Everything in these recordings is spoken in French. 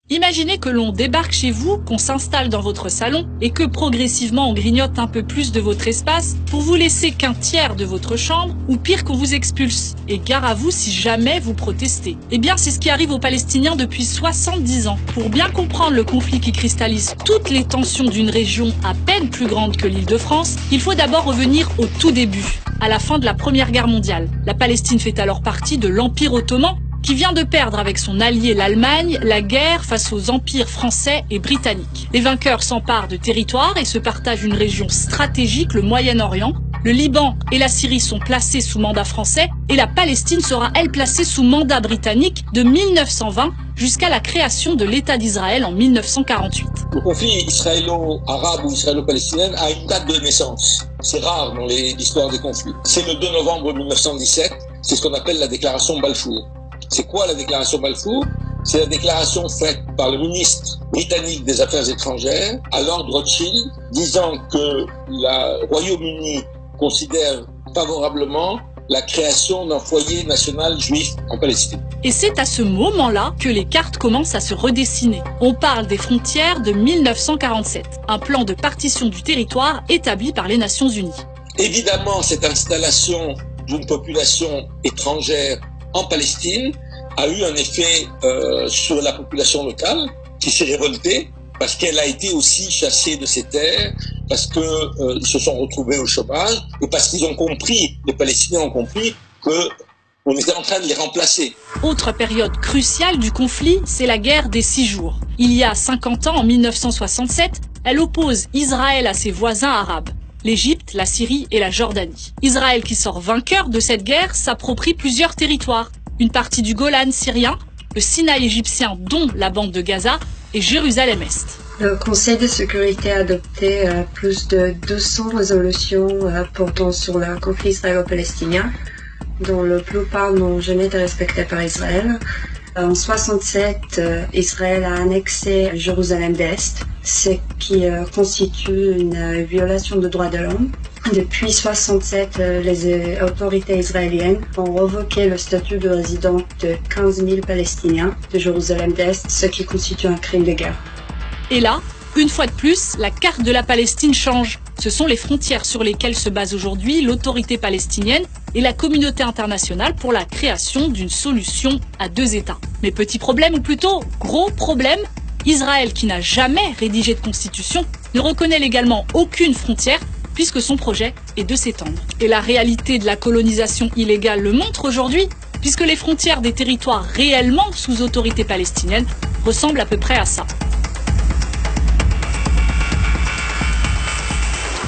Imaginez que l'on débarque chez vous, qu'on s'installe dans votre salon et que progressivement on grignote un peu plus de votre espace pour vous laisser qu'un tiers de votre chambre ou pire qu'on vous expulse. Et gare à vous si jamais vous protestez. Eh bien c'est ce qui arrive aux Palestiniens depuis 70 ans. Pour bien comprendre le conflit qui cristallise toutes les tensions d'une région à peine plus grande que l'Île-de-France, il faut d'abord revenir au tout début, à la fin de la Première Guerre mondiale. La Palestine fait alors partie de l'Empire ottoman, qui vient de perdre avec son allié l'Allemagne la guerre face aux empires français et britanniques. Les vainqueurs s'emparent de territoires et se partagent une région stratégique, le Moyen-Orient. Le Liban et la Syrie sont placés sous mandat français et la Palestine sera, elle, placée sous mandat britannique de 1920 jusqu'à la création de l'État d'Israël en 1948. Le conflit israélo-arabe ou israélo-palestinien a une date de naissance. C'est rare dans l'histoire des conflits. C'est le 2 novembre 1917, c'est ce qu'on appelle la déclaration Balfour. C'est quoi la déclaration Balfour? C'est la déclaration faite par le ministre britannique des Affaires étrangères à Lord Rothschild, disant que le Royaume-Uni considère favorablement la création d'un foyer national juif en Palestine. Et c'est à ce moment-là que les cartes commencent à se redessiner. On parle des frontières de 1947, un plan de partition du territoire établi par les Nations Unies. Évidemment, cette installation d'une population étrangère en Palestine a eu un effet sur la population locale qui s'est révoltée parce qu'elle a été aussi chassée de ses terres, parce que ils se sont retrouvés au chômage et parce qu'ils ont compris, les Palestiniens ont compris que on était en train de les remplacer. Autre période cruciale du conflit, c'est la guerre des 6 jours. Il y a 50 ans, en 1967, elle oppose Israël à ses voisins arabes, l'Égypte, la Syrie et la Jordanie. Israël, qui sort vainqueur de cette guerre, s'approprie plusieurs territoires. Une partie du Golan syrien, le Sinaï égyptien dont la bande de Gaza et Jérusalem-Est. Le Conseil de sécurité a adopté plus de 200 résolutions portant sur le conflit israélo-palestinien, dont la plupart n'ont jamais été respectées par Israël. En 67, Israël a annexé Jérusalem-Est, ce qui constitue une violation des droits de l'homme. Depuis 67, les autorités israéliennes ont revoqué le statut de résident de 15 000 Palestiniens de Jérusalem-Est, ce qui constitue un crime de guerre. Et là, une fois de plus, la carte de la Palestine change. Ce sont les frontières sur lesquelles se base aujourd'hui l'autorité palestinienne et la communauté internationale pour la création d'une solution à 2 États. Mais petit problème, ou plutôt gros problème, Israël, qui n'a jamais rédigé de constitution, ne reconnaît légalement aucune frontière puisque son projet est de s'étendre. Et la réalité de la colonisation illégale le montre aujourd'hui, puisque les frontières des territoires réellement sous autorité palestinienne ressemblent à peu près à ça.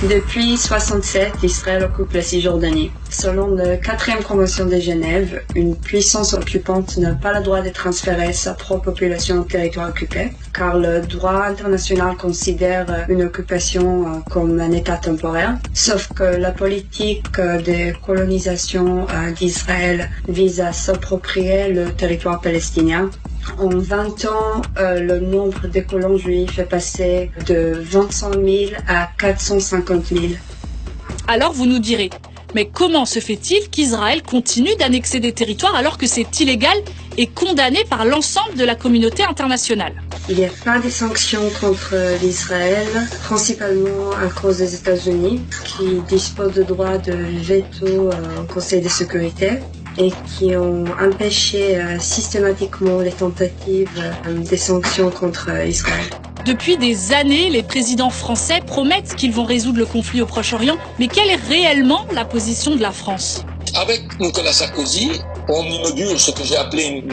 Depuis 1967, Israël occupe la Cisjordanie. Selon la 4e Convention de Genève, une puissance occupante n'a pas le droit de transférer sa propre population au territoire occupé, car le droit international considère une occupation comme un état temporaire. Sauf que la politique de colonisation d'Israël vise à s'approprier le territoire palestinien. En 20 ans, le nombre de colons juifs est passé de 25 000 à 450 000. Alors vous nous direz, mais comment se fait-il qu'Israël continue d'annexer des territoires alors que c'est illégal et condamné par l'ensemble de la communauté internationale? Il n'y a pas de sanctions contre l'Israël, principalement à cause des États-Unis, qui disposent de droit de veto au Conseil de sécurité et qui ont empêché systématiquement les tentatives des sanctions contre Israël. Depuis des années, les présidents français promettent qu'ils vont résoudre le conflit au Proche-Orient, mais quelle est réellement la position de la France? Avec Nicolas Sarkozy, on inaugure ce que j'ai appelé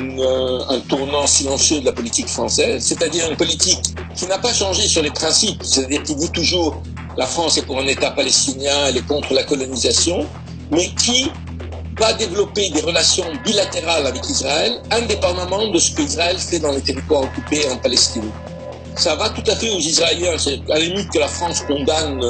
un tournant silencieux de la politique française, c'est-à-dire une politique qui n'a pas changé sur les principes, c'est-à-dire qui dit toujours la France est pour un État palestinien, elle est contre la colonisation, mais qui va développer des relations bilatérales avec Israël, indépendamment de ce qu'Israël fait dans les territoires occupés en Palestine. Ça va tout à fait aux Israéliens. C'est à la limite que la France condamne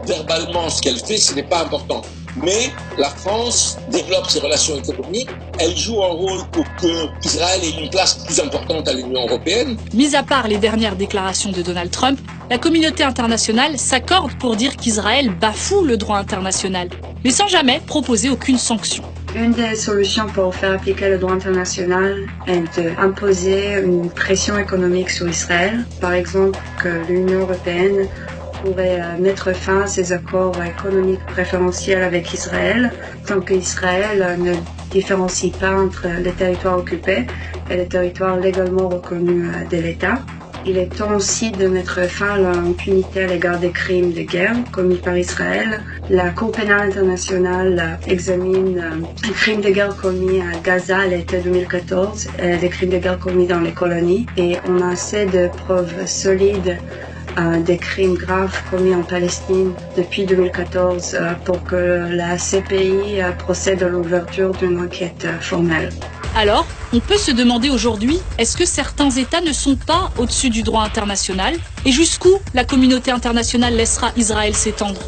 verbalement ce qu'elle fait, ce n'est pas important. Mais la France développe ses relations économiques, elle joue un rôle pour que Israël ait une place plus importante à l'Union européenne. Mis à part les dernières déclarations de Donald Trump, la communauté internationale s'accorde pour dire qu'Israël bafoue le droit international, mais sans jamais proposer aucune sanction. Une des solutions pour faire appliquer le droit international est d'imposer une pression économique sur Israël. Par exemple, que l'Union européenne pourrait mettre fin à ses accords économiques préférentiels avec Israël, tant qu'Israël ne différencie pas entre les territoires occupés et les territoires légalement reconnus de l'État. Il est temps aussi de mettre fin à l'impunité à l'égard des crimes de guerre commis par Israël. La Cour pénale internationale examine les crimes de guerre commis à Gaza à l'été 2014 et les crimes de guerre commis dans les colonies. Et on a assez de preuves solides des crimes graves commis en Palestine depuis 2014 pour que la CPI procède à l'ouverture d'une enquête formelle. Alors, on peut se demander aujourd'hui, est-ce que certains États ne sont pas au-dessus du droit international? Et jusqu'où la communauté internationale laissera Israël s'étendre?